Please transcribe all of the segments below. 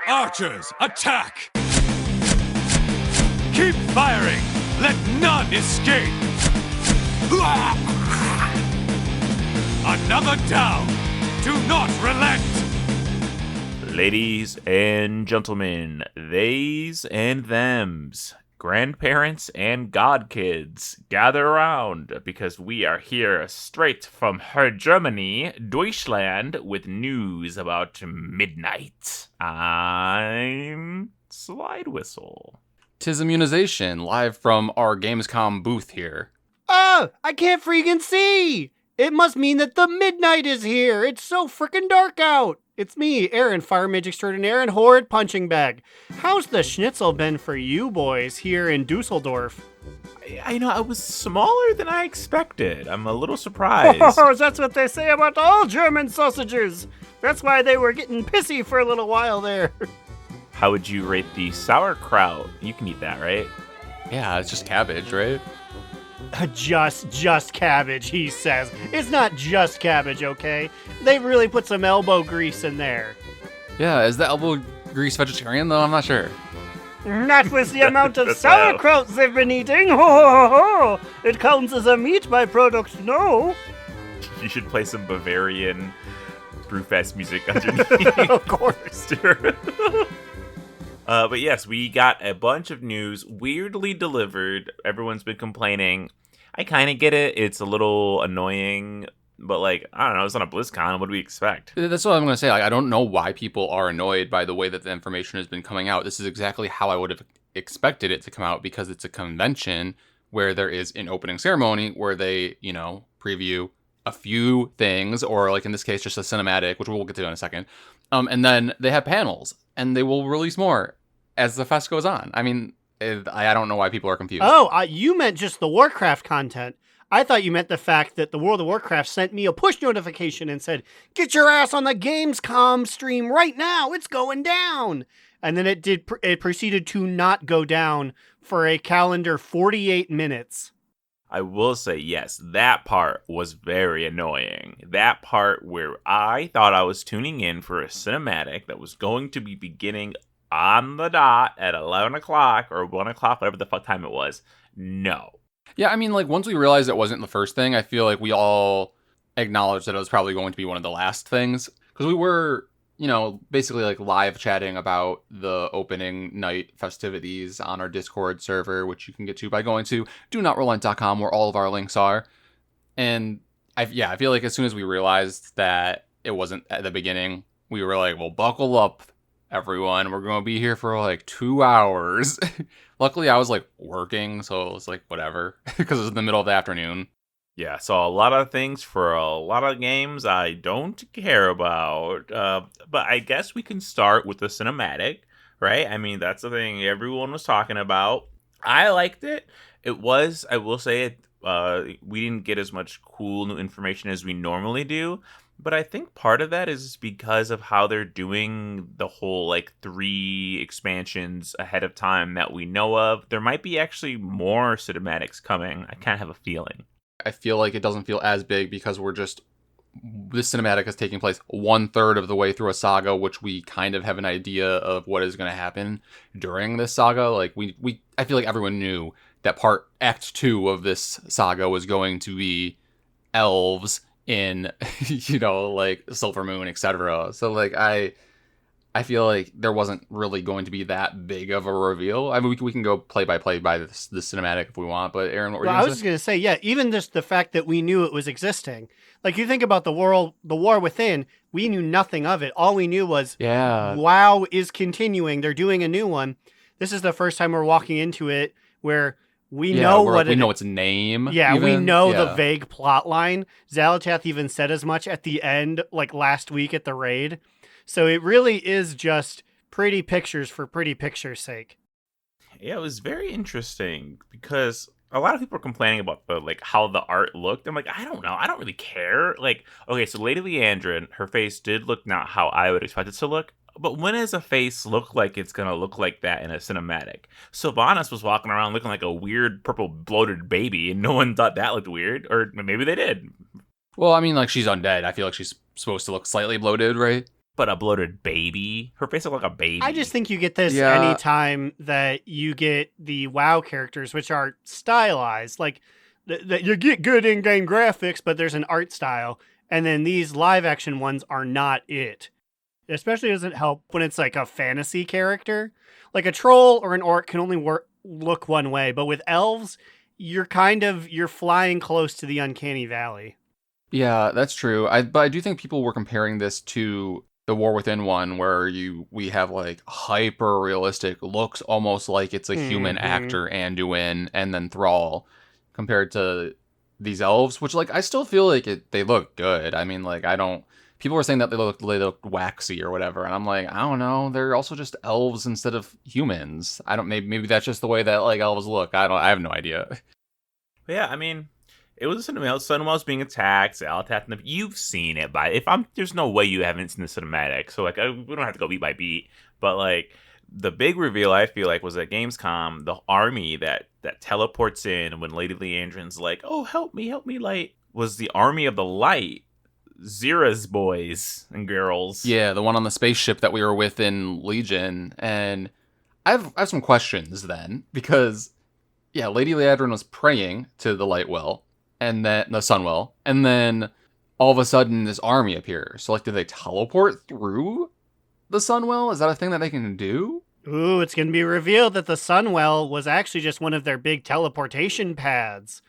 Archers, attack! Keep firing! Let none escape! Another down! Do not relent! Ladies and gentlemen, theys and thems, grandparents and godkids, gather around because we are here straight from her Germany, Deutschland, with news about midnight. I'm Slidewhistle. 'Tis Immunization, live from our Gamescom booth here. Oh, I can't freaking see! It must mean that the midnight is here! It's so freaking dark out! It's me, Aaron, Fire Mage Extraordinaire and Horrid Punching Bag. How's the schnitzel been for you boys here in Dusseldorf? I was smaller than I expected. I'm a little surprised. Oh, that's what they say about all German sausages! That's why they were getting pissy for a little while there. How would you rate the sauerkraut? You can eat that, right? Yeah, it's just cabbage, right? Just cabbage, he says. It's not just cabbage, okay? They really put some elbow grease in there. Yeah, is the elbow grease vegetarian, though? I'm not sure. Not with the amount of sauerkraut they've been eating. Ho, ho, ho, ho. It counts as a meat byproduct, no? You should play some Bavarian Brewfest music underneath. Of course. But yes, we got a bunch of news weirdly delivered. Everyone's been complaining. I kind of get it. It's a little annoying, but like, I don't know. It's on a BlizzCon. What do we expect? That's what I'm going to say. Like, I don't know why people are annoyed by the way that the information has been coming out. This is exactly how I would have expected it to come out because it's a convention where there is an opening ceremony where they, preview a few things, or like in this case, just a cinematic, which we'll get to in a second. And then they have panels, and they will release more as the fest goes on. I mean, I don't know why people are confused. Oh, you meant just the Warcraft content. I thought you meant the fact that the World of Warcraft sent me a push notification and said, "Get your ass on the Gamescom stream right now. It's going down." And then it proceeded to not go down for a calendar 48 minutes. I will say, yes, that part was very annoying. That part where I thought I was tuning in for a cinematic that was going to be beginning on the dot at 11 o'clock or 1 o'clock, whatever the fuck time it was. No. Yeah, I mean, like, once we realized it wasn't the first thing, I feel like we all acknowledged that it was probably going to be one of the last things. Because we were, basically like live chatting about the opening night festivities on our Discord server, which you can get to by going to donotRelent.com, where all of our links are. And I feel like as soon as we realized that it wasn't at the beginning, we were like, well, buckle up, everyone. We're going to be here for like 2 hours. Luckily, I was like working, so it was like whatever, because it was in the middle of the afternoon. Yeah, so a lot of things for a lot of games I don't care about. But I guess we can start with the cinematic, right? I mean, that's the thing everyone was talking about. I liked it. It was, I will say it, we didn't get as much cool new information as we normally do. But I think part of that is because of how they're doing the whole, like, 3 expansions ahead of time that we know of. There might be actually more cinematics coming. I kind of have a feeling. I feel like it doesn't feel as big because this cinematic is taking place 1/3 of the way through a saga, which we kind of have an idea of what is going to happen during this saga. Like, I feel like everyone knew that Act 2 of this saga was going to be elves in, like Silver Moon, etc. So like I feel like there wasn't really going to be that big of a reveal. I mean, we can go play by the cinematic if we want, but Aaron, what were you going to say? I was just going to say, yeah, even just the fact that we knew it was existing. Like, you think about the War Within, we knew nothing of it. All we knew was, WoW is continuing. They're doing a new one. This is the first time we're walking into it where we know its name. Yeah, we know the vague plot line. Xal'atath even said as much at the end, like last week at the raid. So it really is just pretty pictures for pretty pictures' sake. Yeah, it was very interesting because a lot of people are complaining about how the art looked. I'm like, I don't know. I don't really care. Like, okay, so Lady Leandrin, her face did look not how I would expect it to look. But when does a face look like it's going to look like that in a cinematic? Sylvanas was walking around looking like a weird purple bloated baby, and no one thought that looked weird. Or maybe they did. Well, I mean, like, she's undead. I feel like she's supposed to look slightly bloated, right? But a bloated baby? Her face looked like a baby. I just think you get this Yeah. anytime that you get the WoW characters, which are stylized. Like, you get good in-game graphics, but there's an art style. And then these live-action ones are not it. It especially doesn't help when it's like a fantasy character. Like a troll or an orc can only look one way. But with elves, you're flying close to the uncanny valley. Yeah, that's true. But I do think people were comparing this to the War Within one, where we have like hyper realistic looks, almost like it's a human actor, Anduin, and then Thrall, compared to these elves, which like I still feel like they look good. I mean, like people were saying that they look waxy or whatever, and I'm like, I don't know. They're also just elves instead of humans. Maybe that's just the way that like elves look. I have no idea. Yeah, I mean, it was a cinematic. Sunwell's being attacked. Xal'atath, you've seen it, there's no way you haven't seen the cinematic. So like, we don't have to go beat by beat. But like, the big reveal I feel like was at Gamescom. The army that teleports in when Lady Leandrin's like, "Oh, help me, light," was the army of the light. Zira's boys and girls. Yeah, the one on the spaceship that we were with in Legion, and I have some questions then, because yeah, Lady Leandrin was praying to the light well, and then the Sunwell, and then all of a sudden this army appears. So like, did they teleport through the Sunwell? Is that a thing that they can do? Ooh, it's going to be revealed that the Sunwell was actually just one of their big teleportation pads.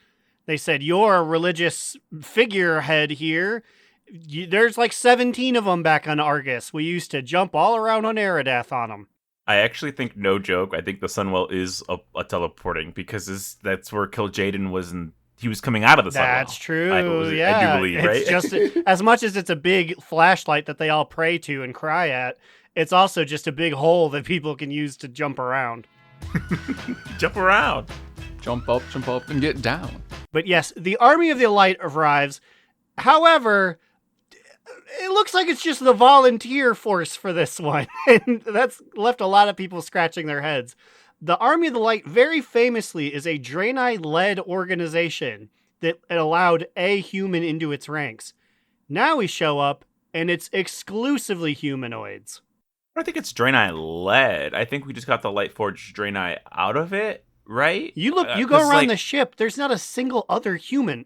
They said, "You're a religious figurehead here. There's like 17 of them back on Argus. We used to jump all around on Eridath on them." I actually think, no joke, I think the Sunwell is a teleporting, because that's where Kil'jaeden was, and he was coming out of the Sunwell. That's true. I yeah, do believe, right? It's just as much as it's a big flashlight that they all pray to and cry at, it's also just a big hole that people can use to jump around. Jump around. Jump up, and get down. But yes, the Army of the Light arrives. However, it looks like it's just the volunteer force for this one. And that's left a lot of people scratching their heads. The Army of the Light, very famously, is a Draenei-led organization that allowed a human into its ranks. Now we show up, and it's exclusively humanoids. I don't think it's Draenei-led. I think we just got the Lightforged Draenei out of it, right? You go around the ship, there's not a single other human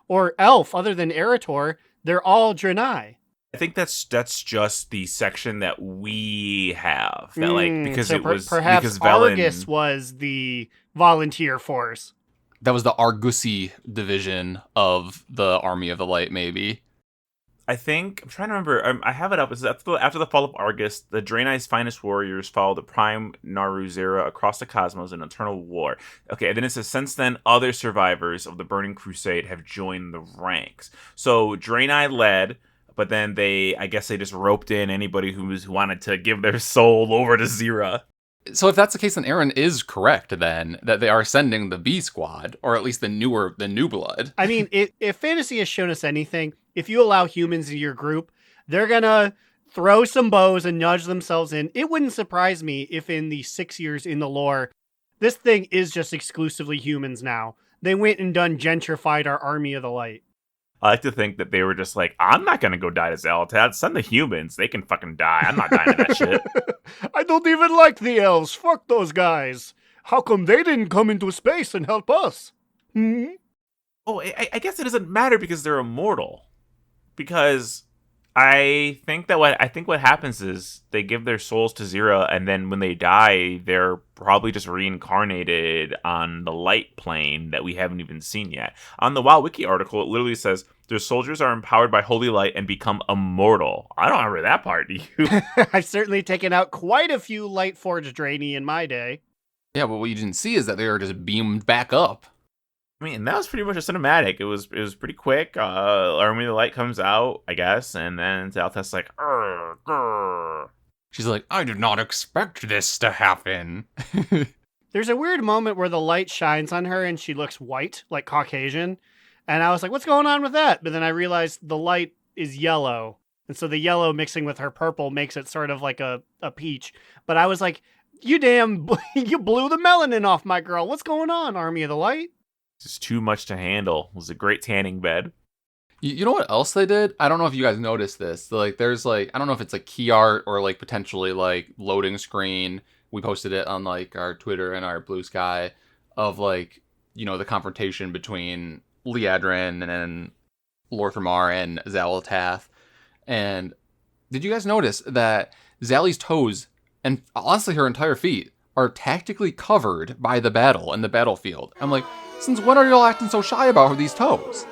or elf other than Eretor. They're all Draenei. I think that's just the section that we have. That because so it was perhaps because Velen... Argus was the volunteer force. That was the Argusi division of the Army of the Light, maybe. I think, I'm trying to remember, I have it up. It's after the fall of Argus, the Draenei's finest warriors follow the prime Naru Zera across the cosmos in eternal war. Okay, and then it says, since then, other survivors of the Burning Crusade have joined the ranks. So Draenei led, but then I guess they just roped in anybody who wanted to give their soul over to Zera. So if that's the case, then Aaron is correct, then, that they are sending the B Squad, or at least the new blood. I mean, if fantasy has shown us anything, if you allow humans in your group, they're gonna throw some bows and nudge themselves in. It wouldn't surprise me if in the 6 years in the lore, this thing is just exclusively humans now. They went and gentrified our Army of the Light. I like to think that they were just like, I'm not gonna go die to Xal'atath. Send the humans. They can fucking die. I'm not dying to that shit. I don't even like the elves. Fuck those guys. How come they didn't come into space and help us? Oh, I guess it doesn't matter because they're immortal. Because I think what happens is they give their souls to Zera, and then when they die, they're probably just reincarnated on the light plane that we haven't even seen yet. On the WoW Wiki article, it literally says their soldiers are empowered by holy light and become immortal. I don't remember that part, do you? I've certainly taken out quite a few Lightforged Draenei in my day. Yeah, but what you didn't see is that they were just beamed back up. I mean, that was pretty much a cinematic. It was pretty quick. Army of the Light comes out, I guess, and then Xal'atath's like, grr. She's like, I did not expect this to happen. There's a weird moment where the light shines on her and she looks white, like Caucasian. And I was like, what's going on with that? But then I realized the light is yellow. And so the yellow mixing with her purple makes it sort of like a peach. But I was like, you blew the melanin off my girl. What's going on, Army of the Light? Just too much to handle. It was a great tanning bed. You know what else they did? I don't know if you guys noticed this. Like, there's like, I don't know if it's like key art or like potentially like loading screen. We posted it on like our Twitter and our Blue Sky of like, the confrontation between Liadrin and Lorthamar and Xal'atath. And did you guys notice that Zally's toes, and honestly her entire feet, are tactically covered by the battle and the battlefield? I'm like, since when are y'all acting so shy about these toes?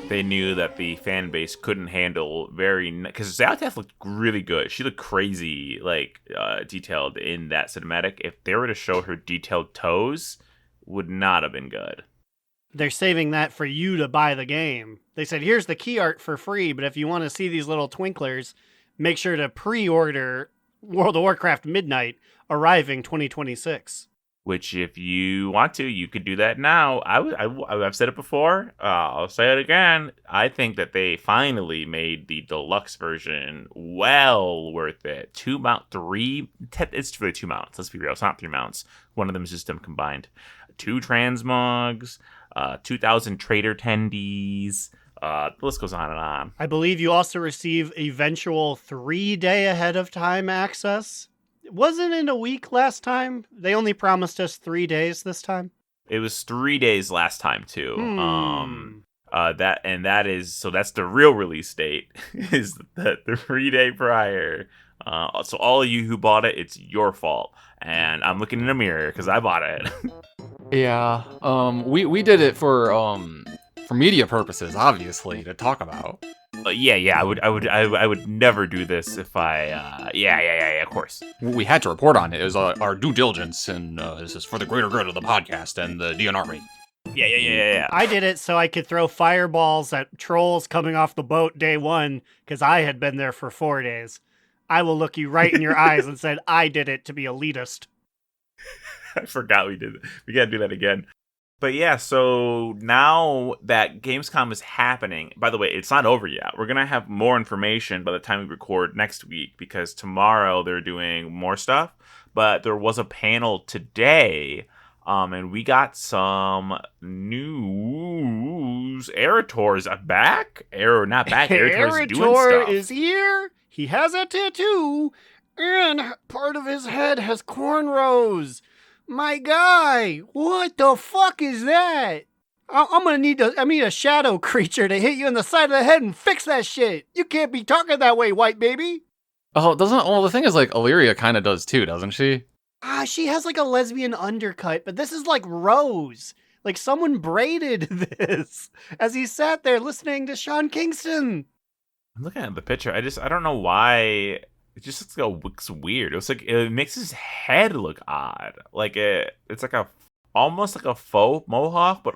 They knew that the fan base couldn't handle because Xal'atath looked really good. She looked crazy, detailed in that cinematic. If they were to show her detailed toes, would not have been good. They're saving that for you to buy the game. They said, here's the key art for free, but if you want to see these little twinklers, make sure to pre-order World of Warcraft Midnight, arriving 2026. Which, if you want to, you could do that now. I've said it before. I'll say it again. I think that they finally made the deluxe version well worth it. It's really 2 mounts. Let's be real. It's not 3 mounts. One of them is just them combined. 2 transmogs, 2,000 trader tendies. The list goes on and on. I believe you also receive eventual 3-day ahead of time access. Wasn't it a week last time? They only promised us 3 days this time. It was 3 days last time too. That's the real release date is the 3 day prior. So all of you who bought it, it's your fault. And I'm looking in the mirror because I bought it. Yeah. We did it for media purposes, obviously, to talk about. I would never do this if I. Of course. We had to report on it. It was our due diligence, and this is for the greater good of the podcast and the DNR rate. Yeah. I did it so I could throw fireballs at trolls coming off the boat day one because I had been there for 4 days. I will look you right in your eyes and said I did it to be elitist. I forgot we did it. We gotta do that again. But yeah, so now that Gamescom is happening, by the way, it's not over yet. We're going to have more information by the time we record next week because tomorrow they're doing more stuff. But there was a panel today, and we got some news. Erator's back? Not back. Erator's doing stuff. Is here. He has a tattoo, and part of his head has cornrows. My guy, what the fuck is that? I'm gonna need a shadow creature to hit you in the side of the head and fix that shit. You can't be talking that way, white baby. Oh, the thing is, like, Illyria kind of does too, doesn't she? She has like a lesbian undercut, but this is like Rose. Like someone braided this as he sat there listening to Sean Kingston. I'm looking at the picture. I don't know why. It just looks weird. It makes his head look odd. It's almost like a faux mohawk, but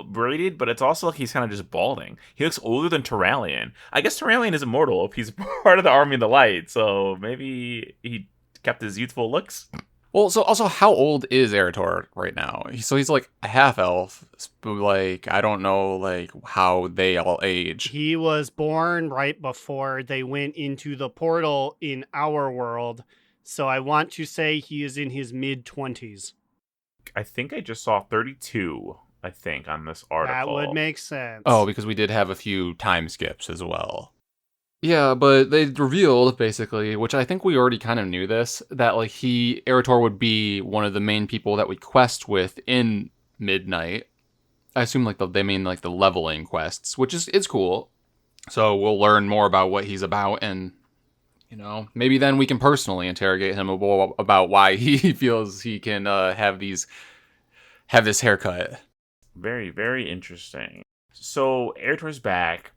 braided. But it's also like he's kind of just balding. He looks older than Terralion. I guess Terralion is immortal if he's part of the Army of the Light. So maybe he kept his youthful looks. Well, so also, how old is Erator right now? So he's like a half elf. Like, I don't know, like, how they all age. He was born right before they went into the portal in our world. So I want to say he is in his mid-20s. I think I just saw 32, on this article. That would make sense. Oh, because we did have a few time skips as well. Yeah, but they revealed, basically, which I think we already kind of knew this, that, like, Erator would be one of the main people that we quest with in Midnight. I assume, like, they mean, like, the leveling quests, which is cool. So we'll learn more about what he's about, and, maybe then we can personally interrogate him about why he feels he can have this haircut. Very, very interesting. So, Erator's back.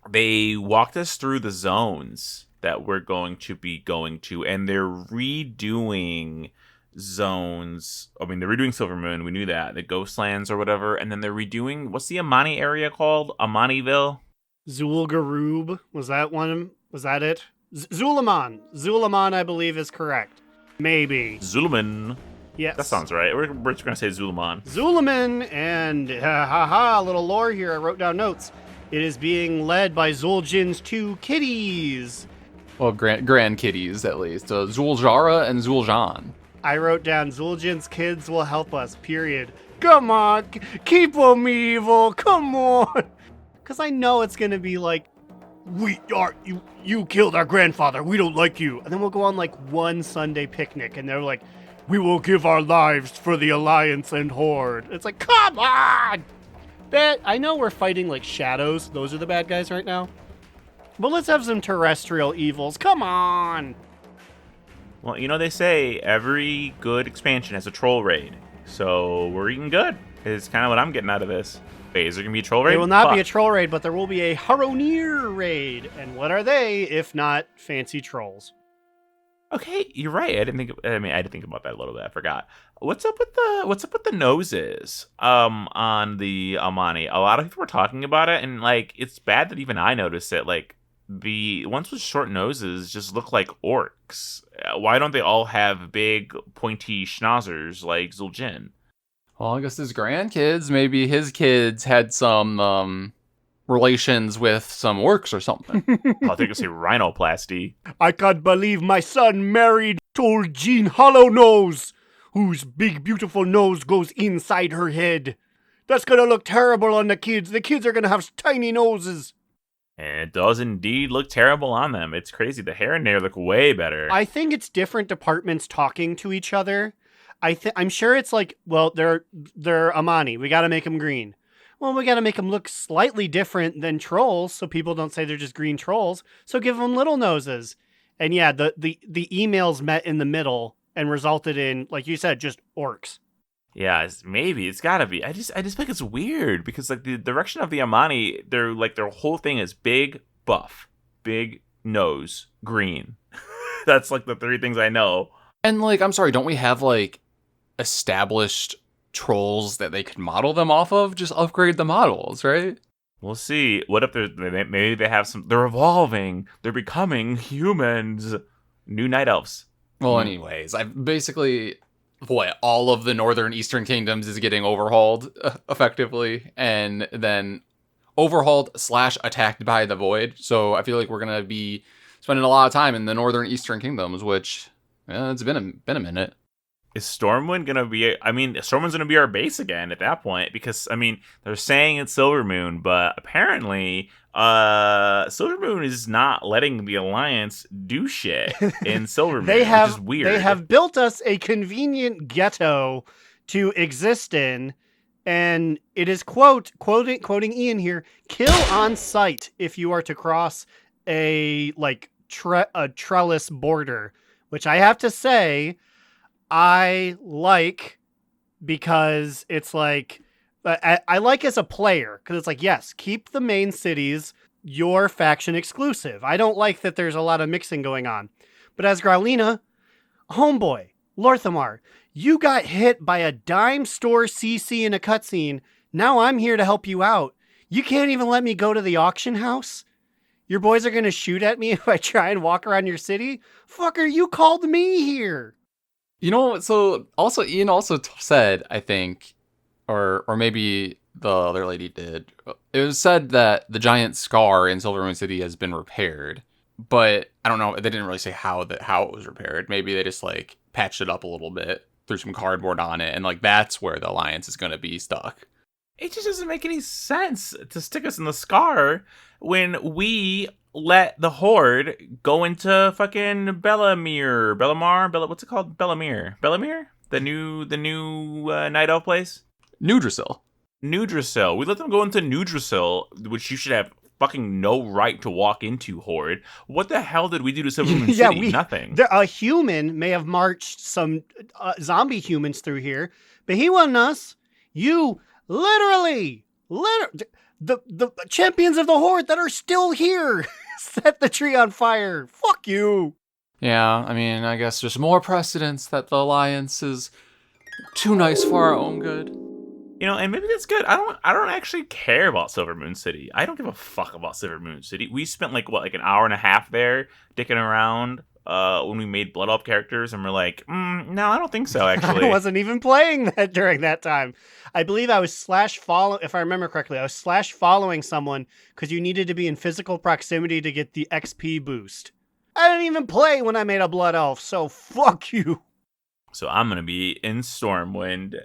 They walked us through the zones that we're going to be going to, and they're redoing zones. I mean, they're redoing Silver Moon. We knew that. The Ghostlands or whatever. And then they're redoing, what's the Amani area called? Amaniville? Zul'Garub. Was that one? Was that it? Zulaman. Zulaman, I believe, is correct. Maybe. Zulaman. Yes. That sounds right. We're just going to say Zulaman. Zulaman, and a little lore here. I wrote down notes. It is being led by Zul'Jin's 2 kitties. Well, grand kitties, at least. Zul'Jara and Zul'Jan. I wrote down Zul'Jin's kids will help us, period. Come on, keep them evil, come on. Because I know it's going to be like, you killed our grandfather. We don't like you. And then we'll go on like one Sunday picnic and they're like, we will give our lives for the Alliance and Horde. It's like, come on! I know we're fighting like shadows. Those are the bad guys right now. But let's have some terrestrial evils. Come on! Well, they say every good expansion has a troll raid. So we're eating good. Is kind of what I'm getting out of this. Wait, is there going to be a troll raid? There will not be a troll raid, but there will be a Haronir raid. And what are they, if not fancy trolls? Okay, you're right. I didn't think about that a little bit. I forgot. What's up with the noses on the Amani? A lot of people were talking about it, and like it's bad that even I noticed it. Like the ones with short noses just look like orcs. Why don't they all have big pointy schnauzers like Zul'jin? Well, I guess his grandkids, maybe his kids had some relations with some orcs or something. I think it's a rhinoplasty. I can't believe my son married Zul'jin Hollownoze, whose big beautiful nose goes inside her head. That's gonna look terrible on the kids. The kids are gonna have tiny noses. And it does indeed look terrible on them. It's crazy. The hair and hair look way better. I think it's different departments talking to each other. I'm sure it's like, well, they're Amani. We gotta make them green. Well, we got to make them look slightly different than trolls so people don't say they're just green trolls. So give them little noses. And yeah, the emails met in the middle and resulted in, like you said, just orcs. Yeah, maybe it's got to be. I just think it's weird because like the direction of the Amani, their whole thing is big, buff, big nose, green. That's like the three things I know. And like, I'm sorry, don't we have like established trolls that they could model them off of? Just upgrade the models, right? We'll see. What if maybe they have some? They're evolving. They're becoming humans. New night elves. Well, anyways, I've basically all of the northern eastern kingdoms is getting overhauled effectively, and then overhauled / attacked by the void. So I feel like we're gonna be spending a lot of time in the northern eastern kingdoms, which it's been a minute. Is Stormwind gonna be? Stormwind's gonna be our base again at that point because they're saying it's Silvermoon, but apparently, Silvermoon is not letting the Alliance do shit in Silvermoon. Which is weird. They have built us a convenient ghetto to exist in, and it is quoting Ian here: "Kill on sight if you are to cross a trellis border," which I have to say, I like, because it's like, I like as a player, because it's like, yes, keep the main cities your faction exclusive. I don't like that there's a lot of mixing going on. But as Growlina, homeboy, Lorthamar, you got hit by a dime store CC in a cutscene. Now I'm here to help you out. You can't even let me go to the auction house? Your boys are going to shoot at me if I try and walk around your city? Fucker, you called me here. So also Ian also said, I think, or maybe the other lady did. It was said that the giant scar in Silvermoon City has been repaired, but I don't know. They didn't really say how it was repaired. Maybe they just like patched it up a little bit, threw some cardboard on it, and like that's where the Alliance is going to be stuck. It just doesn't make any sense to stick us in the scar when we let the Horde go into fucking Bellamar, what's it called? Bellamere? The new Night Elf place? Nudrasil. We let them go into Nudrasil, which you should have fucking no right to walk into, Horde. What the hell did we do to Silvermoon City? Nothing. A human may have marched some zombie humans through here, but he wasn't us. You literally, the champions of the Horde that are still here set the tree on fire. Fuck you. Yeah, I guess there's more precedence that the Alliance is too nice for our own good. And maybe that's good. I don't actually care about Silvermoon City. I don't give a fuck about Silvermoon City. We spent an hour and a half there dicking around when we made Blood Elf characters, and we're like, no, I don't think so, actually. I wasn't even playing that during that time. I believe I was if I remember correctly, I was following someone because you needed to be in physical proximity to get the XP boost. I didn't even play when I made a Blood Elf, so fuck you. So I'm going to be in Stormwind.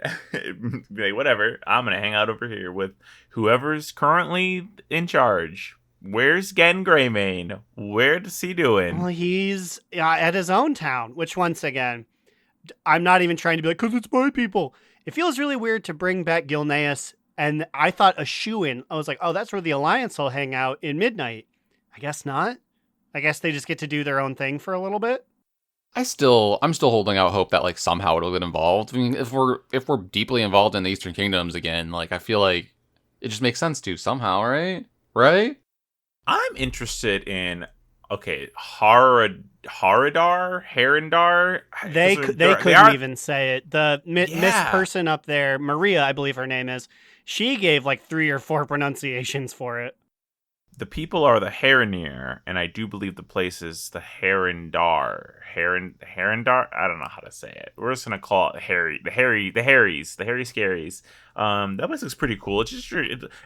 Be like, whatever. I'm going to hang out over here with whoever's currently in charge. Where's Gen Greymane? Where's he doing? Well, he's at his own town, which once again, I'm not even trying to be like, because it's my people. It feels really weird to bring back Gilneas, and I thought a shoo-in. I was like, oh, that's where the Alliance will hang out in Midnight. I guess not. I guess they just get to do their own thing for a little bit. I'm still holding out hope that like somehow it'll get involved. I mean, if we're deeply involved in the Eastern Kingdoms again, like I feel like it just makes sense to somehow, right? Right? I'm interested in Harindar. They couldn't even say it. The Miss person up there, Maria, I believe her name is. She gave like 3 or 4 pronunciations for it. The people are the Harinir, and I do believe the place is the Harindar. Harindar? I don't know how to say it. We're just gonna call it the Harry Scaries. That place looks pretty cool. It's just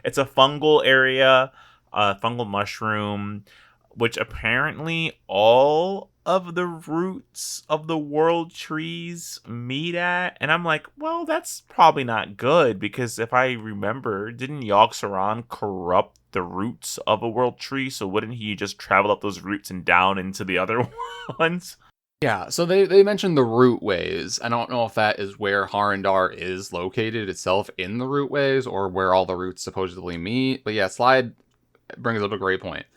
it's a fungal area, fungal mushroom, which apparently all of the roots of the world trees meet at. And I'm like, well, that's probably not good, because if I remember, didn't Yogg-Saron corrupt the roots of a world tree? So wouldn't he just travel up those roots and down into the other ones? Yeah, so they mentioned the rootways. I don't know if that is where Harindar is located itself in the rootways, or where all the roots supposedly meet. But yeah, Slide brings up a great point.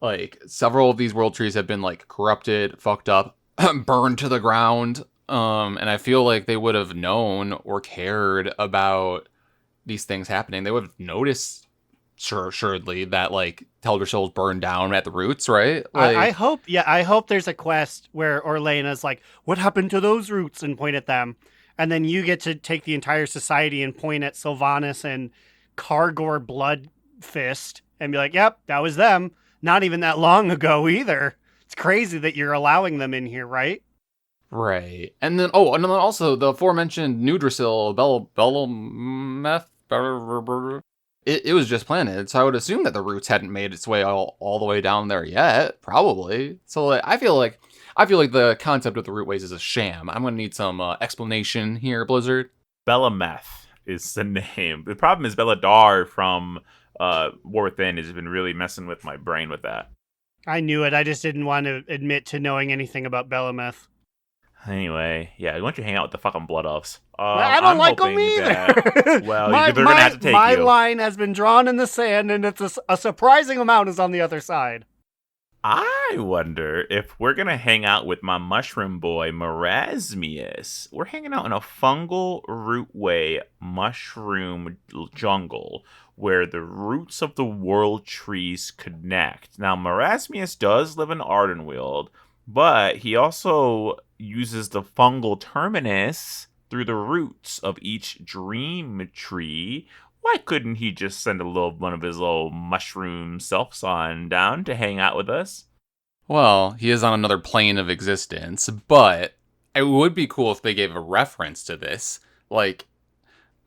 Like, several of these world trees have been, like, corrupted, fucked up, burned to the ground. And I feel like they would have known or cared about these things happening. They would have noticed, assuredly, that, like, Teldrassil's burned down at the roots, right? Like, I hope there's a quest where Orlena's like, what happened to those roots? And point at them. And then you get to take the entire society and point at Sylvanas and Kargor Bloodfist and be like, yep, that was them. Not even that long ago either. It's crazy that you're allowing them in here, right? Right. And then also the aforementioned Nudrasil, Bellameth, it was just planted, so I would assume that the roots hadn't made its way all the way down there yet, probably. So like, I feel like the concept of the rootways is a sham. I'm gonna need some explanation here, Blizzard. Bellameth is the name. The problem is Belladar from War Within has been really messing with my brain with that. I knew it. I just didn't want to admit to knowing anything about Bellameth. Anyway, yeah, why don't you hang out with the fucking Blood Elves? I don't like them either. They're going to have to take my you. My line has been drawn in the sand, and it's a surprising amount is on the other side. I wonder if we're going to hang out with my mushroom boy, Marasmius. We're hanging out in a fungal rootway mushroom jungle where the roots of the world trees connect. Now, Marasmius does live in Ardenweald, but he also uses the fungal terminus through the roots of each dream tree. Why couldn't he just send one of his little mushroom selves on down to hang out with us? Well, he is on another plane of existence, but it would be cool if they gave a reference to this, like,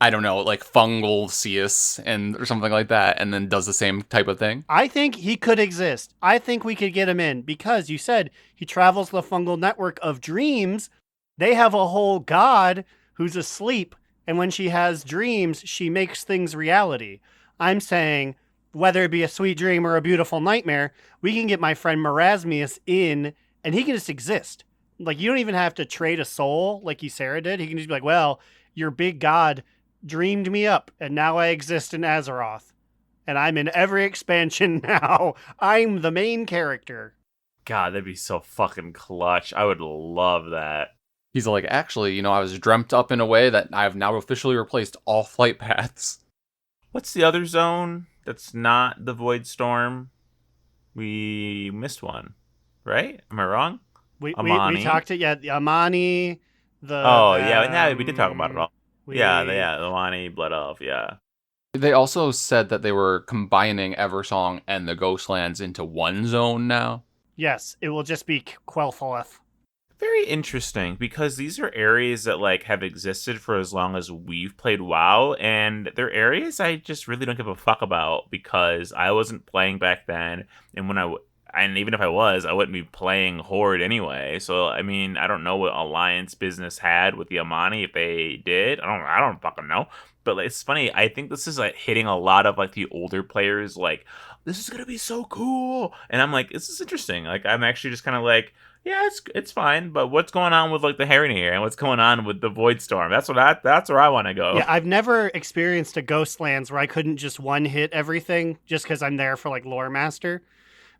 I don't know, like fungal Ceus or something like that, and then does the same type of thing. I think he could exist. I think we could get him in, because you said he travels the fungal network of dreams. They have a whole god who's asleep, and when she has dreams, she makes things reality. I'm saying, whether it be a sweet dream or a beautiful nightmare, we can get my friend Marasmius in, and he can just exist. Like, you don't even have to trade a soul like Ysera did. He can just be like, well, your big god dreamed me up, and now I exist in Azeroth. And I'm in every expansion now. I'm the main character. God, that'd be so fucking clutch. I would love that. He's like, actually, I was dreamt up in a way that I've now officially replaced all flight paths. What's the other zone that's not the Void Storm? We missed one, right? Am I wrong? We talked it, yeah. The Amani, we did talk about it all. The Amani, Blood Elf, yeah. They also said that they were combining Eversong and the Ghostlands into one zone now. Yes, it will just be Quel'Theleth. Very interesting, because these are areas that have existed for as long as we've played WoW, and they're areas I just really don't give a fuck about, because I wasn't playing back then, and when and even if I was, I wouldn't be playing Horde anyway. So I mean, I don't know what Alliance business had with the Amani. If they did, I don't fucking know. But like, it's funny. I think this is like hitting a lot of like the older players. Like, this is gonna be so cool, and I'm like, this is interesting. Like, I'm actually just kind of like, yeah, it's fine. But what's going on with like the Heron here, and what's going on with the Void Storm? That's where I want to go. Yeah, I've never experienced a Ghostlands where I couldn't just one hit everything just because I'm there for like lore master.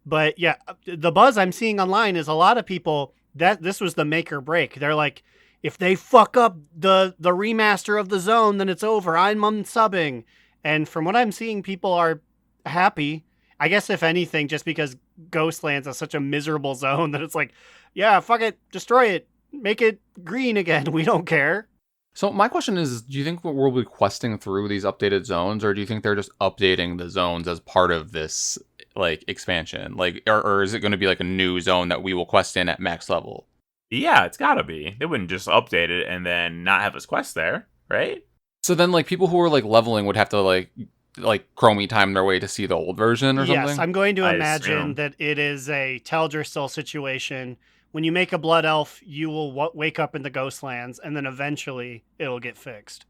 But yeah, the buzz I'm seeing online is a lot of people that this was the make or break. They're like, if they fuck up the remaster of the zone, then it's over. I'm unsubbing. And from what I'm seeing, people are happy. I guess if anything, just because Ghostlands is such a miserable zone that it's like, yeah, fuck it, destroy it, make it green again. We don't care. So my question is, do you think we'll be questing through these updated zones, or do you think they're just updating the zones as part of this like expansion? Like, or is it going to be like a new zone that we will quest in at max level? Yeah, it's gotta be. They wouldn't just update it and then not have us quest there, right? So then like people who are like leveling would have to like chromie time their way to see the old version or something? Yes, I'm going to I imagine assume. that it is a Teldrassil situation. When you make a Blood Elf, you will wake up in the Ghostlands, and then eventually it'll get fixed.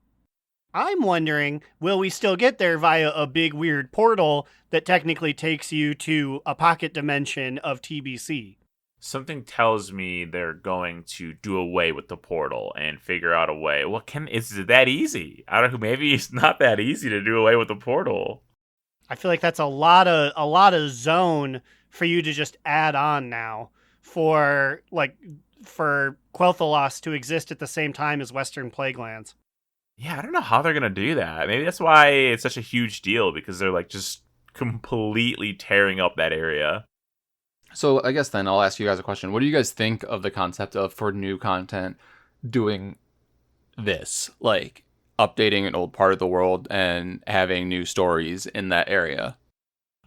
I'm wondering, will we still get there via a big weird portal that technically takes you to a pocket dimension of TBC? Something tells me they're going to do away with the portal and figure out a way. Is it that easy? I don't know. Maybe it's not that easy to do away with the portal. I feel like that's a lot of zone for you to just add on now for Quel'Thalas to exist at the same time as Western Plaguelands. Yeah, I don't know how they're gonna do that. Maybe that's why it's such a huge deal, because they're like just completely tearing up that area. So I guess then I'll ask you guys a question. What do you guys think of the concept of, for new content, doing this? Like, updating an old part of the world and having new stories in that area?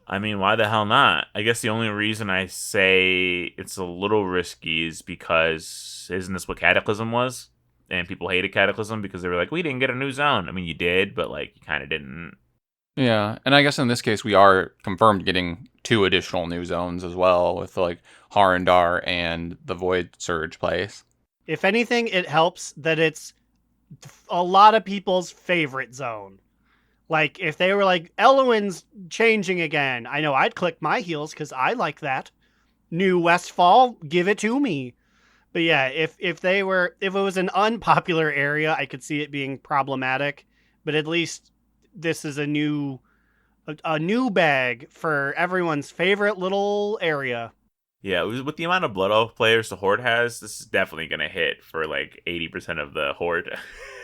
I mean, why the hell not? I guess the only reason I say it's a little risky is because isn't this what Cataclysm was? And people hated Cataclysm because they were like, we didn't get a new zone. I mean, you did, but like, you kind of didn't. Yeah, and I guess in this case we are confirmed getting 2 additional new zones as well, with like Harandar and the Void Surge place. If anything, it helps that it's a lot of people's favorite zone. Like, if they were like, Elowin's changing again, I know I'd click my heels because I like that. New Westfall, give it to me. But yeah, if it was an unpopular area, I could see it being problematic. But at least this is a new bag for everyone's favorite little area. Yeah, with the amount of Blood Elf players the Horde has, this is definitely going to hit for like 80% of the Horde.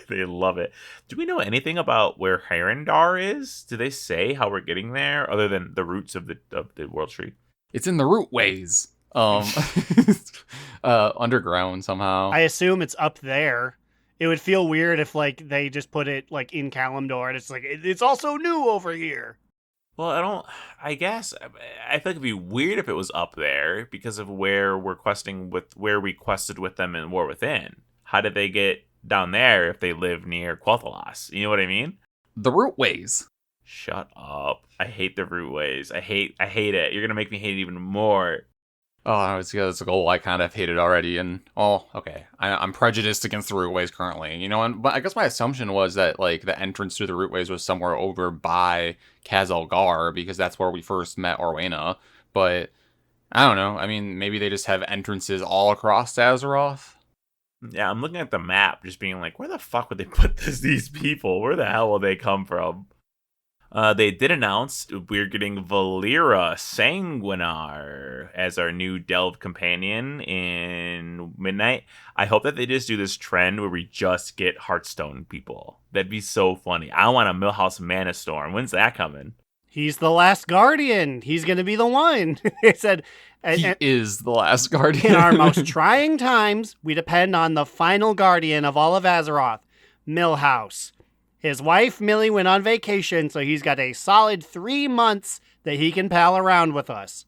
They love it. Do we know anything about where Harandar is? Do they say how we're getting there, other than the roots of the World Tree? It's in the root ways. Underground somehow. I assume it's up there. It would feel weird if like they just put it like in Kalimdor and it's like it's also new over here. Well, I guess I feel like it'd be weird if it was up there because of where we quested with them in War Within. How did they get down there if they live near Quel'Thalas? You know what I mean? The root ways. Shut up. I hate the root ways. I hate it. You're gonna make me hate it even more. Oh, it's a goal I kind of hated already, and okay, I'm prejudiced against the rootways currently, you know. But I guess my assumption was that like the entrance to the rootways was somewhere over by Khazalgar, because that's where we first met Orwena. But I don't know. I mean, maybe they just have entrances all across Azeroth. Yeah, I'm looking at the map, just being like, where the fuck would they put these people? Where the hell will they come from? They did announce we're getting Valeera Sanguinar as our new Delve companion in Midnight. I hope that they just do this trend where we just get Hearthstone people. That'd be so funny. I want a Millhouse Mana Storm. When's that coming? He's the last guardian. He's going to be the one. They said He is the last guardian. in our most trying times, we depend on the final guardian of all of Azeroth, Millhouse. His wife, Millie, went on vacation, so he's got a solid 3 months that he can pal around with us.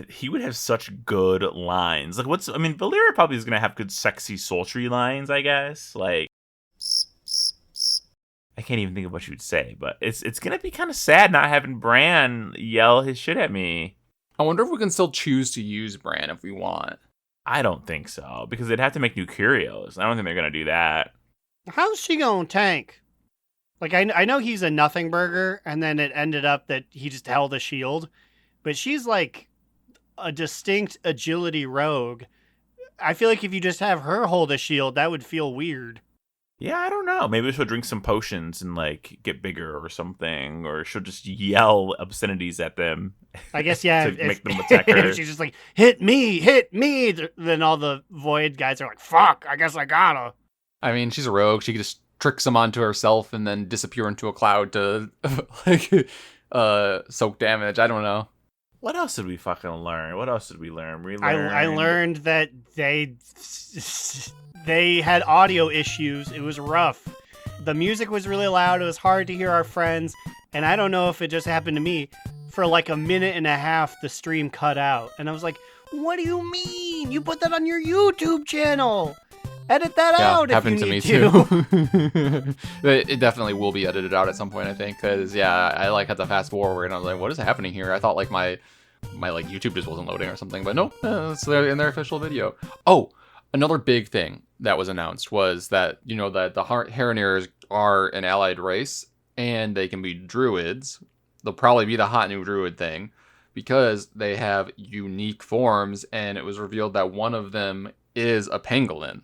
He would have such good lines. Like, Valeera probably is going to have good, sexy, sultry lines, I guess. Like, I can't even think of what she would say, but it's going to be kind of sad not having Bran yell his shit at me. I wonder if we can still choose to use Bran if we want. I don't think so, because they'd have to make new curios. I don't think they're going to do that. How's she going to tank? Like, I know he's a nothing burger, and then it ended up that he just held a shield. But she's like a distinct agility rogue. I feel like if you just have her hold a shield, that would feel weird. Yeah, I don't know. Maybe she'll drink some potions and, like, get bigger or something. Or she'll just yell obscenities at them. I guess, yeah. to make them attack her. If she's just like, hit me, then all the Void guys are like, fuck, I guess I gotta. I mean, she's a rogue. She just tricks them onto herself and then disappear into a cloud to, like, soak damage. I don't know. What else did we fucking learn? What else did we learn? I learned that they had audio issues. It was rough. The music was really loud. It was hard to hear our friends. And I don't know if it just happened to me. For like a minute and a half, the stream cut out. And I was like, what do you mean? You put that on your YouTube channel. Edit that out if you need to. It definitely will be edited out at some point, I think. Because, yeah, I like had to fast forward. And I was like, what is happening here? I thought like my like YouTube just wasn't loading or something. But no, it's in their official video. Oh, another big thing that was announced was that, you know, that the Harreners are an allied race and they can be druids. They'll probably be the hot new druid thing because they have unique forms, and it was revealed that one of them is a pangolin.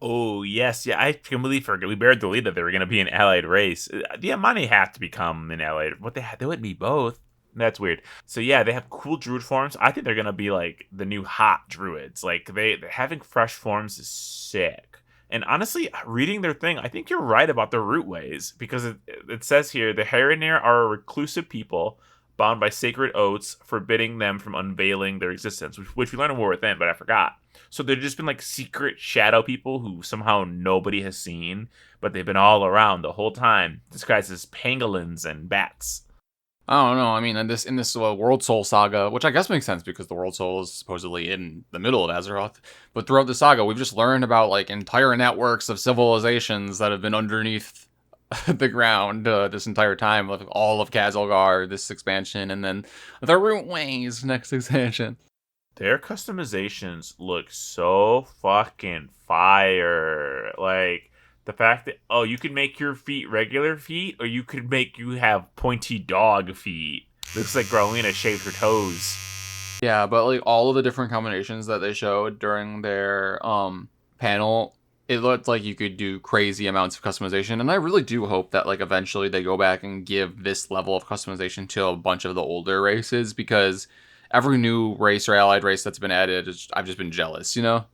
Oh, yes. Yeah, I completely forgot. We buried the lead that they were going to be an allied race. The Amani have to become an allied. What they wouldn't be both. That's weird. So yeah, they have cool druid forms. I think they're gonna be like the new hot druids. Like having fresh forms is sick. And honestly, reading their thing, I think you're right about their root ways, because it says here the Harrenir are a reclusive people bound by sacred oaths, forbidding them from unveiling their existence, which we learned in War Within, but I forgot. So they've just been like secret shadow people who somehow nobody has seen, but they've been all around the whole time, disguised as pangolins and bats. I don't know. I mean, in this World Soul saga, which I guess makes sense because the World Soul is supposedly in the middle of Azeroth, but throughout the saga, we've just learned about like entire networks of civilizations that have been underneath the ground this entire time, like all of Khazalgar, this expansion, and then the Root Ways next expansion. Their customizations look so fucking fire. Like, the fact that, you could make your feet regular feet, or you could make you have pointy dog feet. Looks like Growlina shaved her toes. Yeah, but like all of the different combinations that they showed during their panel, it looked like you could do crazy amounts of customization. And I really do hope that like eventually they go back and give this level of customization to a bunch of the older races, because every new race or allied race that's been added, I've just been jealous, you know?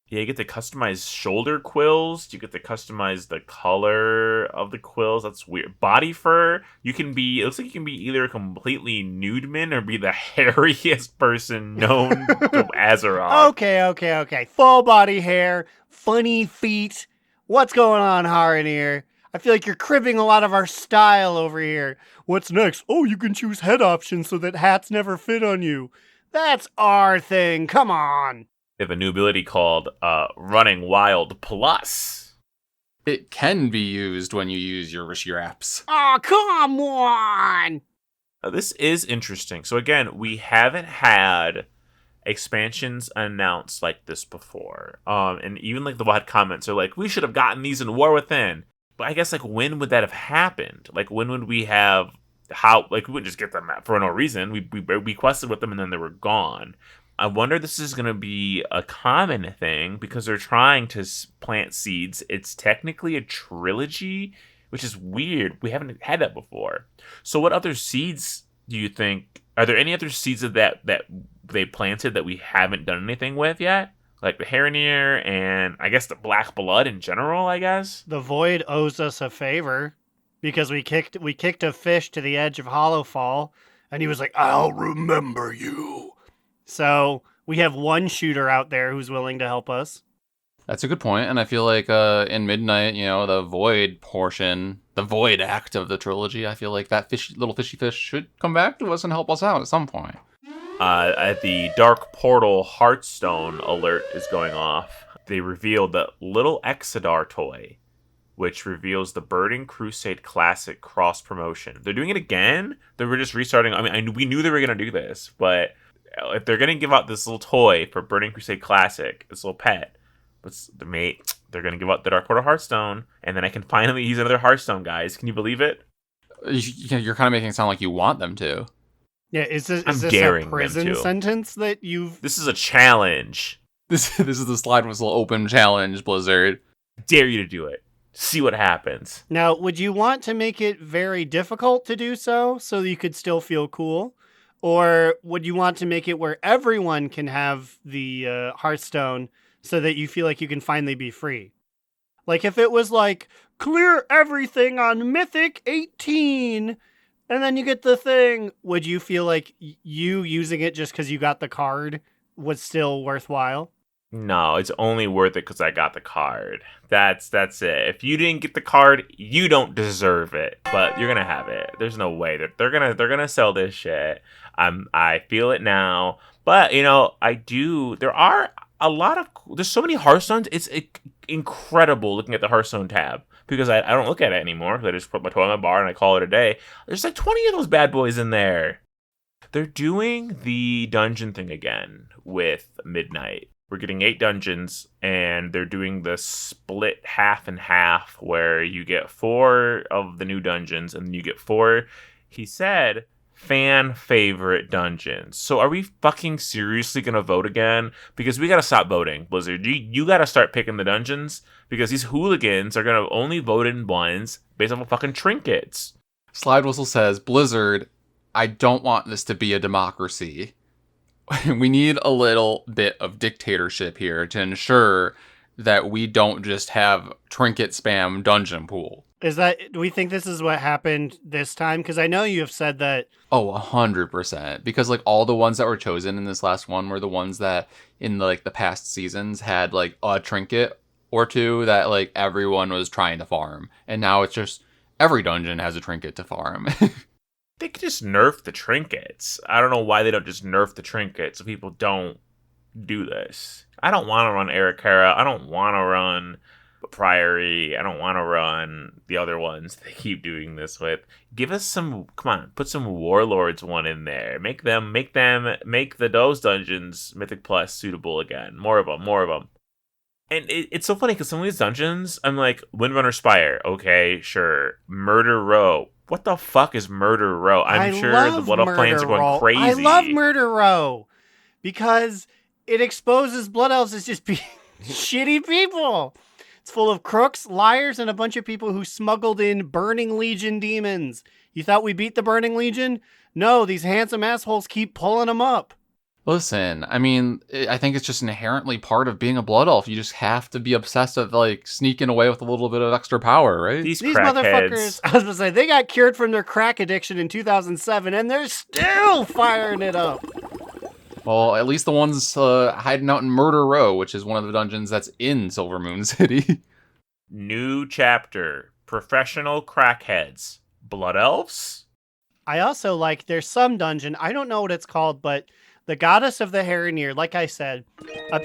Yeah, you get to customize shoulder quills. You get to customize the color of the quills. That's weird. Body fur. It looks like you can be either a completely nude man or be the hairiest person known to Azeroth. Okay. Full body hair, funny feet. What's going on, Harrenir? I feel like you're cribbing a lot of our style over here. What's next? Oh, you can choose head options so that hats never fit on you. That's our thing. Come on. They have a new ability called Running Wild Plus. It can be used when you use your apps. Oh, come on! This is interesting. So again, we haven't had expansions announced like this before. And even like the WOD comments are like, we should have gotten these in War Within. But I guess like when would that have happened? Like when would we have we wouldn't just get them for no reason. We quested with them and then they were gone. I wonder if this is going to be a common thing because they're trying to plant seeds. It's technically a trilogy, which is weird. We haven't had that before. So what other seeds do you think? Are there any other seeds of that they planted that we haven't done anything with yet? Like the Harrenir and I guess the Black Blood in general, I guess? The Void owes us a favor because we kicked a fish to the edge of Hollowfall and he was like, I'll remember you. So we have one shooter out there who's willing to help us. That's a good point, and I feel like in Midnight, you know, the Void portion, the Void act of the trilogy, I feel like that little fishy fish should come back to us and help us out at some point. At the Dark Portal Hearthstone alert is going off. They revealed the Little Exodar toy, which reveals the Burning Crusade Classic cross promotion. They're doing it again. They were just restarting. I mean, we knew they were going to do this, but if they're gonna give out this little toy for Burning Crusade Classic, this little pet, they're gonna give out the Dark Portal Hearthstone, and then I can finally use another Hearthstone, guys. Can you believe it? You're kind of making it sound like you want them to. Yeah, is this daring a them prison to. sentence that you've... This is a challenge. This is the Slidewhistle Open Challenge, Blizzard. I dare you to do it. See what happens. Now, would you want to make it very difficult to do so that you could still feel cool? Or would you want to make it where everyone can have the Hearthstone so that you feel like you can finally be free? Like if it was like, clear everything on Mythic 18, and then you get the thing, would you feel like you using it just because you got the card was still worthwhile? No, it's only worth it because I got the card. That's it. If you didn't get the card, you don't deserve it. But you're gonna have it. There's no way that they're gonna sell this shit. I feel it now. But I do. There are a lot of. There's so many Hearthstones. It's incredible looking at the Hearthstone tab because I don't look at it anymore. I just put my toy on my bar and I call it a day. There's like 20 of those bad boys in there. They're doing the dungeon thing again with Midnight. We're getting 8 dungeons, and they're doing the split half and half, where you get 4 of the new dungeons, and you get 4, he said, fan favorite dungeons. So are we fucking seriously gonna vote again? Because we gotta stop voting, Blizzard. You gotta start picking the dungeons, because these hooligans are gonna only vote in ones based on fucking trinkets. Slidewhistle says, Blizzard, I don't want this to be a democracy. We need a little bit of dictatorship here to ensure that we don't just have trinket spam dungeon pool. Do we think this is what happened this time? Because I know you have said that. Oh, 100%. Because like all the ones that were chosen in this last one were the ones that in the past seasons had like a trinket or two that like everyone was trying to farm. And now it's just every dungeon has a trinket to farm. They could just nerf the trinkets. I don't know why they don't just nerf the trinkets so people don't do this. I don't want to run Arikara. I don't want to run Priory. I don't want to run the other ones they keep doing this with. Give us some, come on, put some Warlords one in there. Make those dungeons Mythic Plus suitable again. More of them. And it's so funny because some of these dungeons, I'm like, Windrunner Spire, okay, sure. Murder Row. What the fuck is Murder Row? I'm sure the Blood Elf clans are going crazy. I love Murder Row because it exposes Blood Elves as just being shitty people. It's full of crooks, liars, and a bunch of people who smuggled in Burning Legion demons. You thought we beat the Burning Legion? No, these handsome assholes keep pulling them up. Listen, I mean, I think it's just inherently part of being a Blood Elf. You just have to be obsessed with, like, sneaking away with a little bit of extra power, right? These motherfuckers, I was going to say, they got cured from their crack addiction in 2007, and they're still firing it up. Well, at least the ones hiding out in Murder Row, which is one of the dungeons that's in Silvermoon City. New chapter. Professional crackheads. Blood Elves? I also like, there's some dungeon, I don't know what it's called, but the goddess of the Heronir, like I said,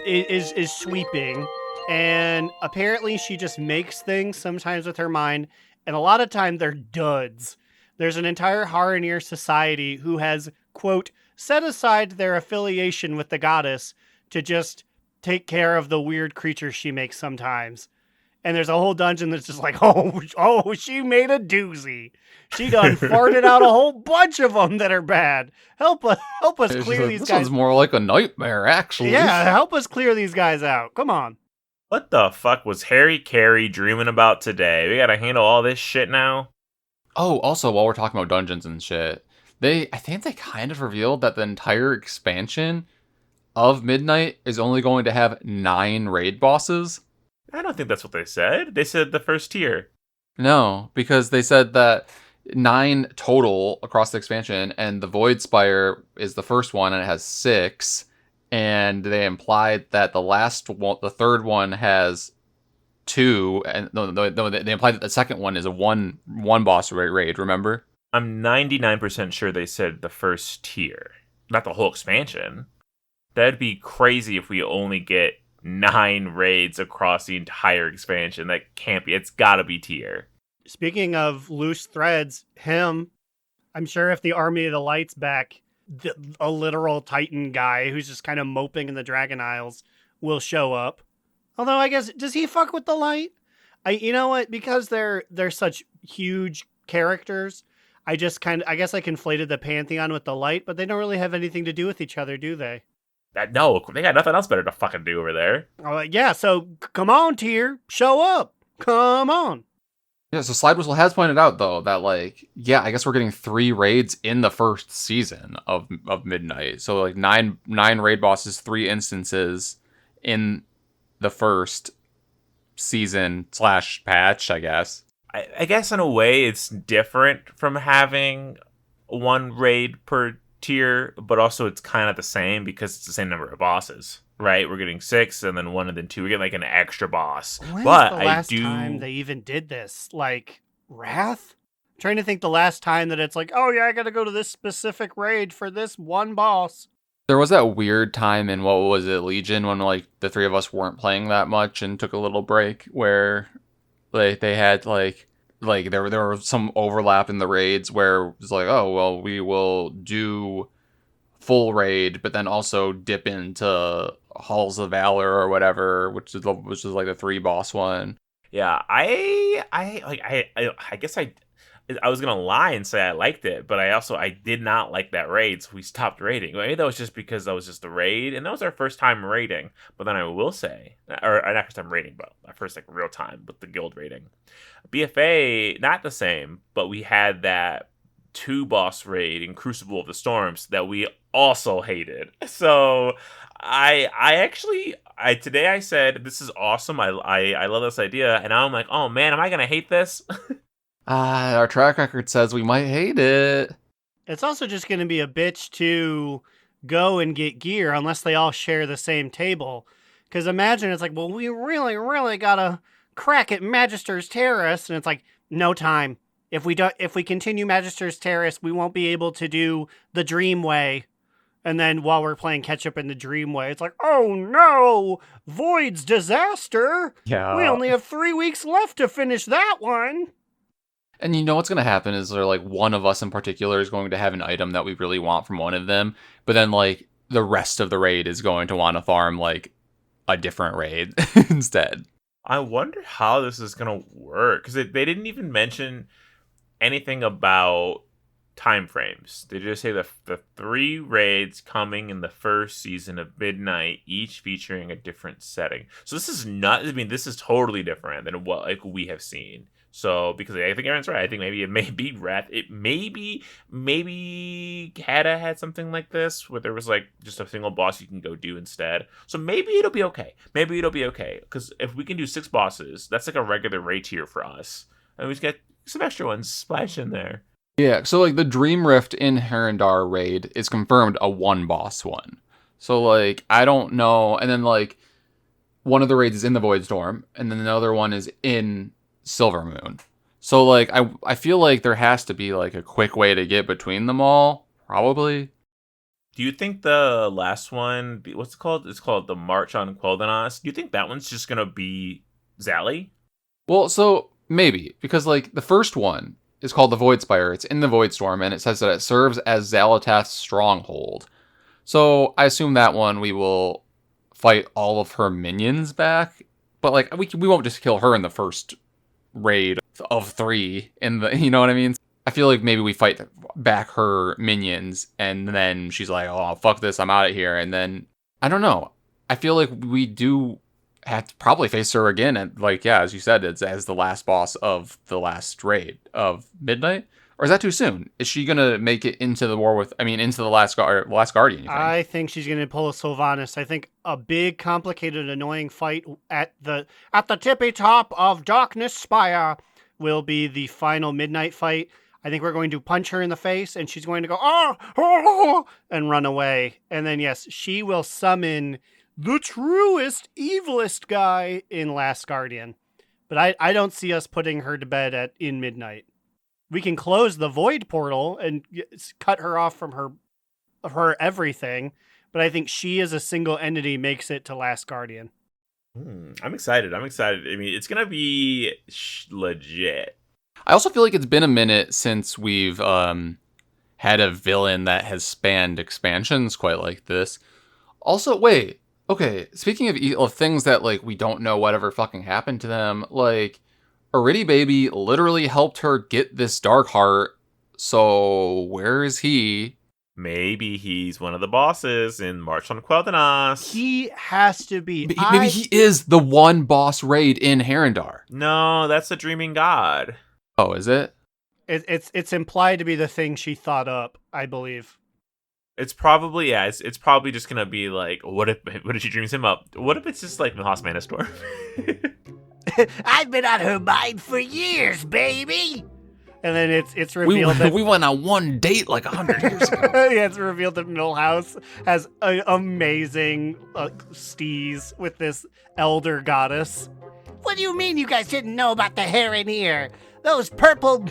is sweeping, and apparently she just makes things sometimes with her mind, and a lot of time they're duds. There's an entire Heronir society who has, quote, set aside their affiliation with the goddess to just take care of the weird creatures she makes sometimes. And there's a whole dungeon that's just like, oh, she made a doozy. She done farted out a whole bunch of them that are bad. Help us clear these guys. This sounds more like a nightmare, actually. Yeah, help us clear these guys out. Come on. What the fuck was Harry Carey dreaming about today? We gotta handle all this shit now? Oh, also, while we're talking about dungeons and shit, I think they kind of revealed that the entire expansion of Midnight is only going to have 9 raid bosses. I don't think that's what they said. They said the first tier. No, because they said that 9 total across the expansion, and the Void Spire is the first one, and it has 6. And they implied that the third one has 2, and no, they implied that the second one is a one boss raid. Remember? I'm 99% sure they said the first tier, not the whole expansion. That'd be crazy if we only get 9 raids across the entire expansion. That can't be. It's gotta be tier. Speaking of loose threads, I'm sure if the Army of the Light's back, a literal Titan guy who's just kind of moping in the Dragon Isles will show up. Although I guess, does he fuck with the light? You know what? Because they're such huge characters, I guess I conflated the Pantheon with the light, but they don't really have anything to do with each other, do they? No, they got nothing else better to fucking do over there. Yeah, so come on, Tyr. Show up. Come on. Yeah, so Slidewhistle has pointed out, though, that, like, yeah, I guess we're getting 3 raids in the first season of Midnight. So, like, nine raid bosses, 3 instances in the first season / patch, I guess. I guess in a way it's different from having 1 raid per tier, but also it's kind of the same because it's the same number of bosses, right? We're getting 6 and then 1 and then 2. We get like an extra boss. When's but the last time they even did this? Like, Wrath? I'm trying to think the last time that it's like, oh yeah, I gotta go to this specific raid for this one boss. There was that weird time in, what was it, Legion, when like the 3 of us weren't playing that much and took a little break, where like they had like there was some overlap in the raids where it was like, oh well, we will do full raid, but then also dip into Halls of Valor or whatever, which is like the 3 boss one. Yeah, I guess I was gonna lie and say I liked it, but I did not like that raid, so we stopped raiding. Maybe that was just because that was just the raid, and that was our first time raiding. But then I will say, or not first time raiding, but our first like real time with the guild raiding. BFA, not the same, but we had that 2 boss raid in Crucible of the Storms that we also hated. So today I said this is awesome. I love this idea, and now I'm like, oh man, am I gonna hate this? Our track record says we might hate it. It's also just going to be a bitch to go and get gear unless they all share the same table. Because imagine it's like, well, we really, really got to crack at Magister's Terrace. And it's like, no time. If we continue Magister's Terrace, we won't be able to do the Dreamway. And then while we're playing catch up in the Dreamway, it's like, oh no, Void's disaster. Yeah. We only have 3 weeks left to finish that one. And you know what's going to happen is like one of us in particular is going to have an item that we really want from one of them, but then like the rest of the raid is going to want to farm like a different raid instead. I wonder how this is going to work, because they didn't even mention anything about time frames. They just say the 3 raids coming in the first season of Midnight, each featuring a different setting. So this is this is totally different than what like we have seen. So, because I think Aaron's right. I think maybe it may be Wrath. It maybe Kata had something like this, where there was like just a single boss you can go do instead. So maybe it'll be okay. Because if we can do 6 bosses, that's like a regular raid tier for us. And we just get some extra ones splash in there. Yeah, so like the Dream Rift in Herondar raid is confirmed a 1 boss one. So like, I don't know. And then like, one of the raids is in the Void Storm, and then another one is in Silver Moon. So like I feel like there has to be like a quick way to get between them all, probably. Do you think the last one, what's it called? It's called the March on Quel'Danas. Do you think that one's just gonna be Xali? Well, so maybe, because like the first one is called the Void Spire. It's in the Void Storm, and it says that it serves as Xal'atath's stronghold. So I assume that one we will fight all of her minions back, but like we won't just kill her in the first raid of 3 in the, you know what I mean? I feel like maybe we fight back her minions, and then she's like, oh fuck this, I'm out of here. And then I don't know, I feel like we do have to probably face her again, and like, yeah, as you said, it's as the last boss of the last raid of Midnight. Or is that too soon? Is she gonna make it into the into the last Guardian? You think? I think she's gonna pull a Sylvanas. I think a big, complicated, annoying fight at the tippy top of Darkness Spire will be the final Midnight fight. I think we're going to punch her in the face, and she's going to go and run away. And then yes, she will summon the truest, evilest guy in Last Guardian. But I don't see us putting her to bed in Midnight. We can close the Void portal and cut her off from her everything, but I think she as a single entity makes it to Last Guardian. I'm excited. I mean, it's gonna be had a villain that has spanned expansions quite like this. Also, wait, okay, speaking of things that, like, we don't know whatever fucking happened to them, like, Aridi Baby literally helped her get this Dark Heart, so where is he? Maybe he's one of the bosses in March on Quel'Thanas. He has to be. Maybe he is the one boss raid in Herondar. No, that's the Dreaming God. Oh, is it? It's implied to be the thing she thought up, I believe. It's probably, yeah, it's probably just gonna be like, what if she dreams him up? What if it's just like the Lost Mana Storm? I've been on her mind for years, baby. And then it's revealed that we went on one date like 100 years ago. yeah, it's revealed that Millhouse has an amazing steez with this elder goddess. What do you mean you guys didn't know about the Heron? Those purple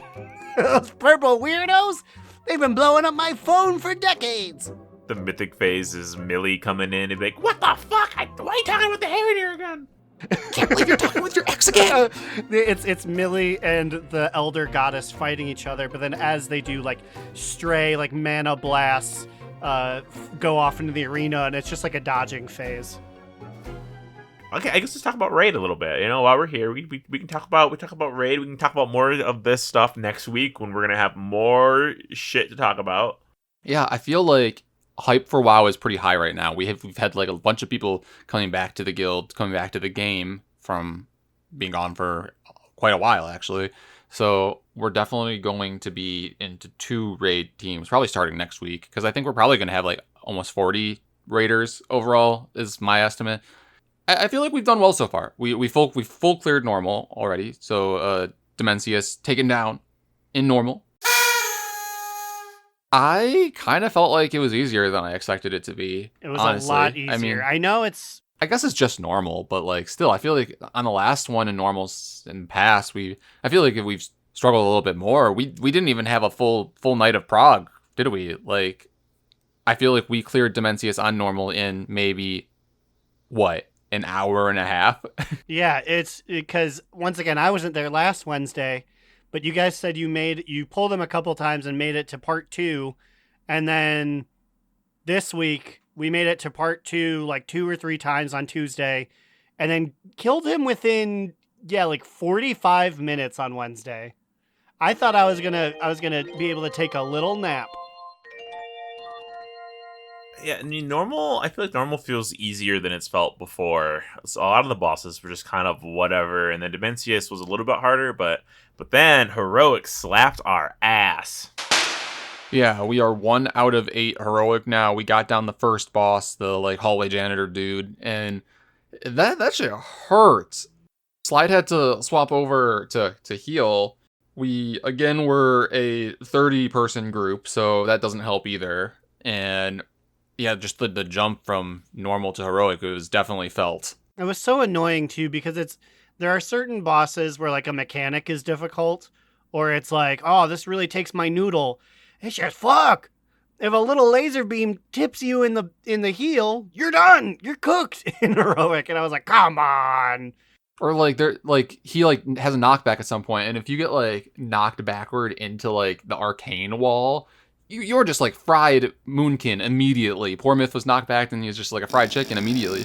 weirdos? They've been blowing up my phone for decades. The mythic phase is Millie coming in and be like, what the fuck? Why are you talking about the Heron again? Can't believe you're talking with your ex again. It's Millie and the elder goddess fighting each other, but then as they do, like, stray, like, mana blasts go off into the arena, and it's just like a dodging phase. Okay, I guess let's talk about Raid a little bit. You know, while we're here, we can talk about Raid. We can talk about more of this stuff next week when we're gonna have more shit to talk about. Yeah, I feel like hype for WoW is pretty high right now. We've had like a bunch of people coming back to the guild, coming back to the game from being gone for quite a while, actually. So we're definitely going to be into 2 raid teams, probably starting next week, because I think we're probably going to have like almost 40 raiders overall, is my estimate. I feel like we've done well so far. We full cleared normal already, so Dimensius taken down in normal. I kind of felt like it was easier than I expected it to be. It was honestly. a lot easier. I mean, I know it's... I guess it's just normal, but like still, I feel like on the last one in normals in past, I feel like if we've struggled a little bit more. We didn't even have a full night of prog, did we? Like, I feel like we cleared Dimensius on normal in maybe an hour and a half. Yeah, it's because once again, I wasn't there last Wednesday, but you guys said you pulled him a couple times and made it to part 2. And then this week we made it to part 2 like 2 or 3 times on Tuesday, and then killed him within like 45 minutes on Wednesday. I thought I was gonna be able to take a little nap. Yeah, I mean, I feel like normal feels easier than it's felt before. So a lot of the bosses were just kind of whatever, and then Dimensius was a little bit harder, but then Heroic slapped our ass. Yeah, we are 1 out of 8 Heroic now. We got down the first boss, the like hallway janitor dude, and that shit hurts. Slide had to swap over to heal. We, again, were a 30-person group, so that doesn't help either. And yeah, just the jump from normal to heroic, it was definitely felt. It was so annoying, too, because there are certain bosses where, like, a mechanic is difficult, or it's like, oh, this really takes my noodle. It's just, fuck! If a little laser beam tips you in the heel, you're done! You're cooked in heroic. And I was like, come on! Or, like, he, has a knockback at some point, and if you get, like, knocked backward into, like, the arcane wall, you're just, like, fried moonkin immediately. Poor Myth was knocked back, and he was just, like, a fried chicken immediately.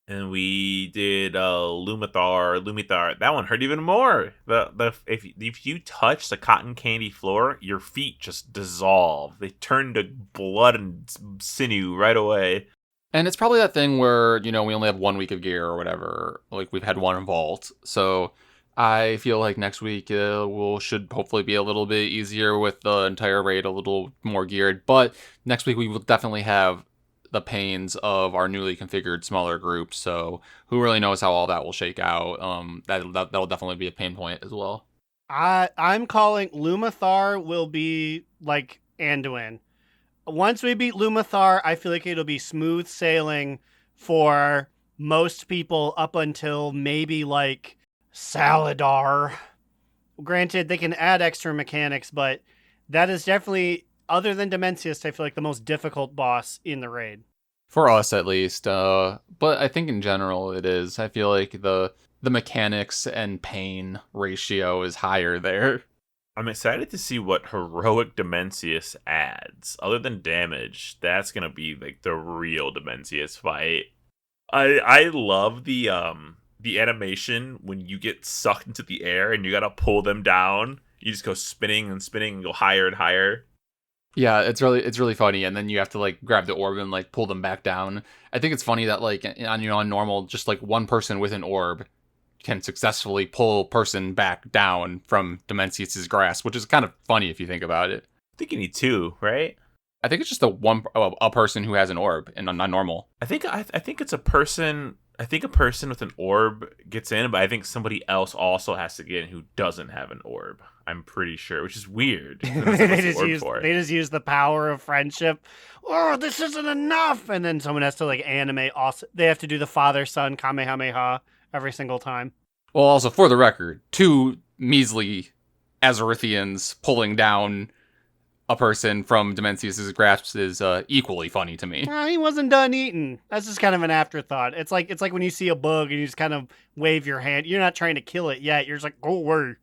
And we did Lumathar. That one hurt even more. If you touch the cotton candy floor, your feet just dissolve. They turn to blood and sinew right away. And it's probably that thing where, we only have 1 week of gear or whatever. Like, we've had 1 vault. So I feel like next week should hopefully be a little bit easier with the entire raid, a little more geared. But next week we will definitely have the pains of our newly configured smaller group. So who really knows how all that will shake out? That'll definitely be a pain point as well. I'm calling Lumathar will be like Anduin. Once we beat Lumathar, I feel like it'll be smooth sailing for most people up until maybe like Saladar. Granted, they can add extra mechanics, but that is definitely, other than Dimensius, I feel like the most difficult boss in the raid. For us, at least. But I think in general it is. I feel like the mechanics and pain ratio is higher there. I'm excited to see what heroic Dimensius adds. Other than damage, that's gonna be like the real Dimensius fight. I love the animation when you get sucked into the air and you gotta pull them down. You just go spinning and spinning and go higher and higher. Yeah, it's really funny, and then you have to like grab the orb and like pull them back down. I think it's funny that like on normal, just like one person with an orb can successfully pull person back down from Dimensius's grasp, which is kind of funny if you think about it. I think you need two, right? I think it's just a person who has an orb and not normal. I think it's a person. I think a person with an orb gets in, but I think somebody else also has to get in who doesn't have an orb. I'm pretty sure, which is weird. They just use the power of friendship. Oh, this isn't enough, and then someone has to like animate. Also, they have to do the father-son Kamehameha every single time. Well, also for the record, 2 measly Azerithians pulling down a person from Dimensius's grasp is equally funny to me. He wasn't done eating. That's just kind of an afterthought. It's like when you see a bug and you just kind of wave your hand. You're not trying to kill it yet. You're just like, go away.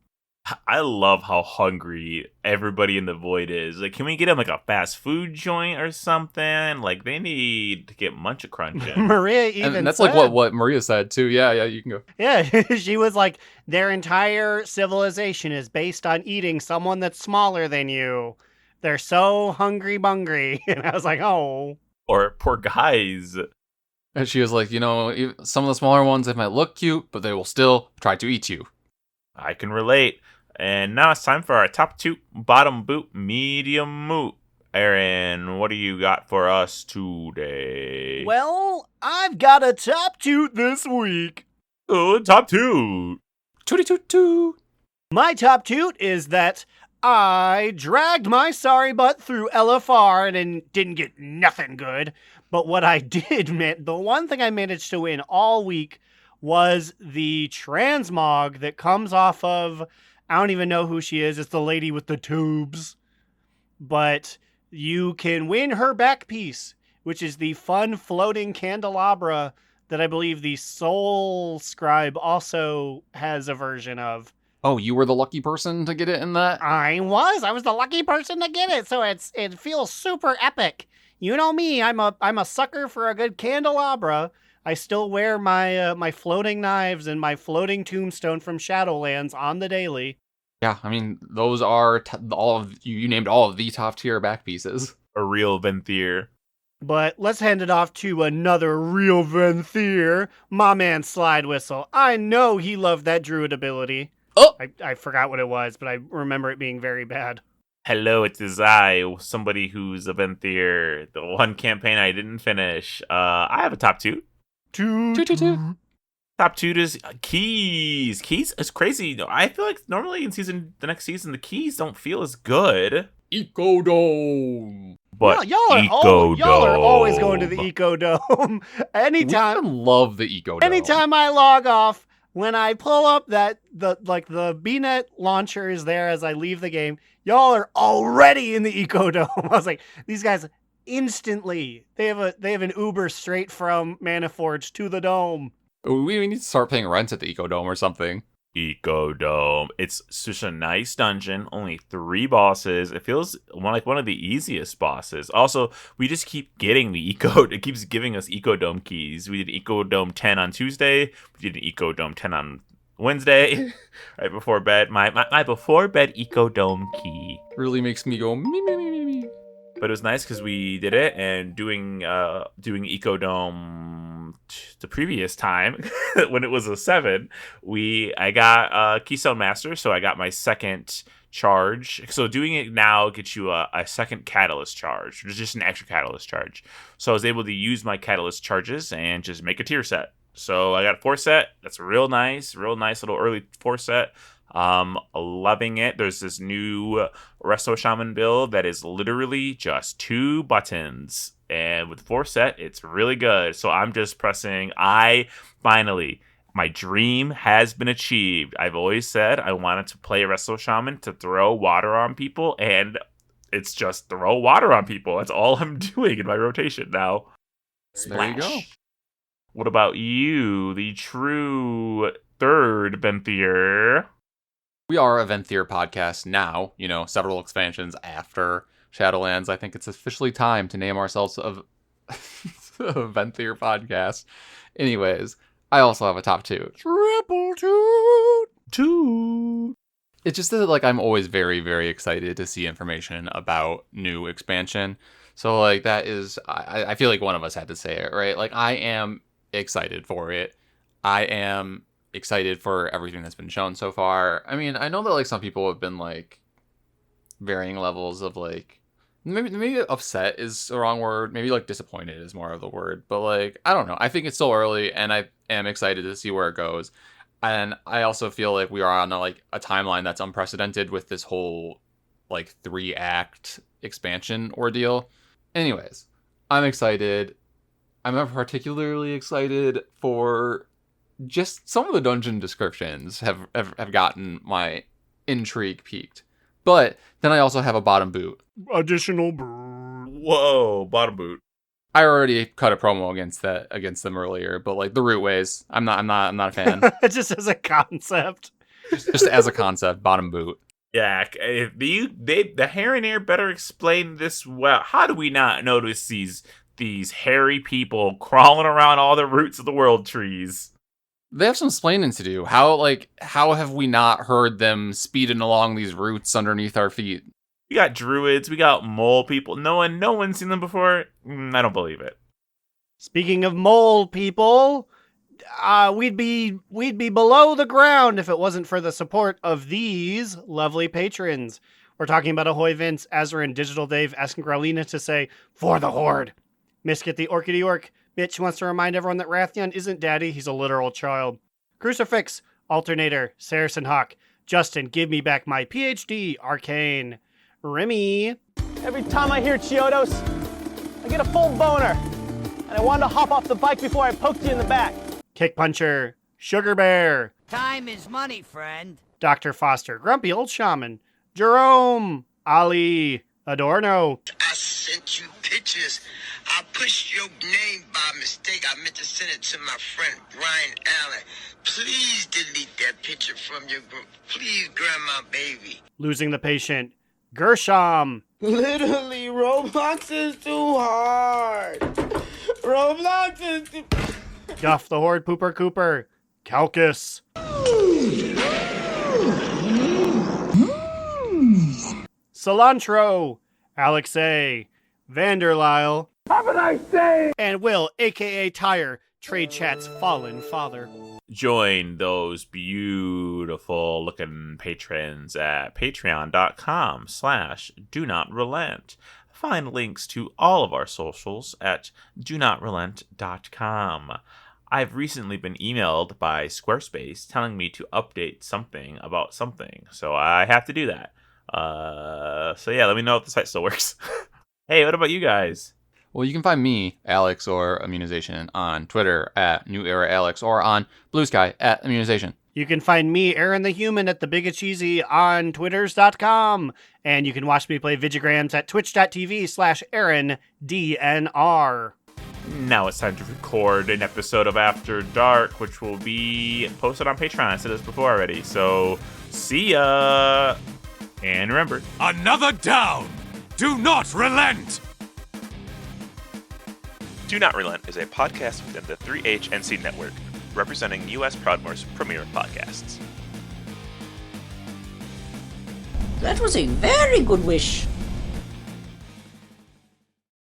I love how hungry everybody in the void is. Like, can we get them like a fast food joint or something? Like, they need to get munch a crunching. Maria even and that's said, like what Maria said too. Yeah, you can go. Yeah, she was like, their entire civilization is based on eating someone that's smaller than you. They're so hungry bungry. And I was like, oh. Or poor guys. And she was like, some of the smaller ones, they might look cute, but they will still try to eat you. I can relate. And now it's time for our top 2, bottom boot, medium moot. Aaron, what do you got for us today? Well, I've got a top toot this week. Oh, top 2. Tootie toot toot. My top toot is that I dragged my sorry butt through LFR and didn't get nothing good. But what I did, the one thing I managed to win all week was the transmog that comes off of, I don't even know who she is. It's the lady with the tubes. But you can win her back piece, which is the fun floating candelabra that I believe the Soul Scribe also has a version of. Oh, you were the lucky person to get it in that? I was the lucky person to get it, so it feels super epic. You know me, I'm a sucker for a good candelabra. I still wear my my floating knives and my floating tombstone from Shadowlands on the daily. Yeah, I mean, those are all of you named all of the top tier back pieces. A real Venthyr. But let's hand it off to another real Venthyr, my man Slidewhistle. I know he loved that druid ability. Oh! I forgot what it was, but I remember it being very bad. Hello, it is I, somebody who's a Venthyr. The one campaign I didn't finish. I have a top 2. Two. Top 2 is keys. Keys is crazy. I feel like normally in the next season, the keys don't feel as good. Ecodome. But y'all are always going to the Ecodome. Anytime. We love the Ecodome. Anytime I log off, when I pull up the BNet launcher is there as I leave the game, y'all are already in the Ecodome. I was like, these guys instantly, they have an Uber straight from Maniforge to the Dome. We need to start paying rent at the Ecodome or something. Ecodome. It's such a nice dungeon. Only 3 bosses. It feels like one of the easiest bosses. Also, we just keep getting the It keeps giving us Ecodome keys. We did Ecodome 10 on Tuesday. We did an Ecodome 10 on Wednesday. Right before bed. My before bed Ecodome key. Really makes me go me. But it was nice because we did it, and doing Ecodome the previous time when it was a 7, I got Keystone Master, so I got my second charge. So doing it now gets you a second catalyst charge, which is just an extra catalyst charge. So I was able to use my catalyst charges and just make a tier set. So I got a 4 set. That's real nice little early 4 set. Loving it. There's this new Resto Shaman build that is literally just 2 buttons, and with 4 set, it's really good. So I'm just pressing. My dream has been achieved. I've always said I wanted to play Resto Shaman to throw water on people, and it's just throw water on people. That's all I'm doing in my rotation now. There you go. What about you, the true third Venthyr? We are a Venthyr podcast now, several expansions after Shadowlands. I think it's officially time to name ourselves a Venthyr podcast. Anyways, I also have a top 2. Triple toot. It's just that, I'm always very, very excited to see information about new expansion. So, that is, I feel like one of us had to say it, right? I am excited for it. I am excited for everything that's been shown so far. I mean, I know that some people have been varying levels of maybe upset is the wrong word. Maybe disappointed is more of the word. But I don't know. I think it's still early, and I am excited to see where it goes. And I also feel like we are on a timeline that's unprecedented with this whole 3-act expansion ordeal. Anyways, I'm excited. I'm particularly excited for just some of the dungeon descriptions have gotten my intrigue peaked. But then I also have a bottom boot. Additional Whoa, bottom boot. I already cut a promo against them earlier, but the root ways, I'm not a fan. Just as a concept. just as a concept, bottom boot. Yeah, the Harinair better explain this well. How do we not notice these hairy people crawling around all the roots of the world trees? They have some splaining to do. How have we not heard them speeding along these roots underneath our feet? We got druids, we got mole people. No one's seen them before. I don't believe it. Speaking of mole people, we'd be below the ground if it wasn't for the support of these lovely patrons. We're talking about Ahoy Vince, Azarin, Digital Dave, asking Growlina to say, "For the Horde." Miskit the Orchid York. Mitch wants to remind everyone that Rathian isn't daddy, he's a literal child. Crucifix, Alternator, Saracen Hawk. Justin, give me back my PhD, Arcane. Remy. Every time I hear Chiodos, I get a full boner. And I wanted to hop off the bike before I poked you in the back. Kick Puncher, Sugar Bear. Time is money, friend. Dr. Foster, Grumpy Old Shaman. Jerome, Ali, Adorno. I sent you pictures. I pushed your name by mistake. I meant to send it to my friend Brian Allen. Please delete that picture from your group. Please, grandma baby. Losing the Patient, Gershom. Literally, Roblox is too hard. Roblox is too... Guff the Horde Pooper Cooper, Calcus. Cilantro, Alex A, Vanderlyle. Have a nice day! And Will, aka Tire, Trade Chat's fallen father. Join those beautiful looking patrons at patreon.com/do-not-relent. Find links to all of our socials at do-not-relent.com. I've recently been emailed by Squarespace telling me to update something about something, so I have to do that. So yeah, let me know if the site still works. Hey, what about you guys? Well, you can find me, Alex, or Immunization, on Twitter at NewEraAlex, or on Blue Sky at Immunization. You can find me, Aaron the Human, at the Big Cheesy on twitters.com. And you can watch me play Vigigrams at twitch.tv/AaronDNR. Now it's time to record an episode of After Dark, which will be posted on Patreon. I said this before already, so see ya! And remember, Another down! Do not relent! Do Not Relent is a podcast within the 3HNC network, representing U.S. Proudmoore's premier podcasts. That was a very good wish.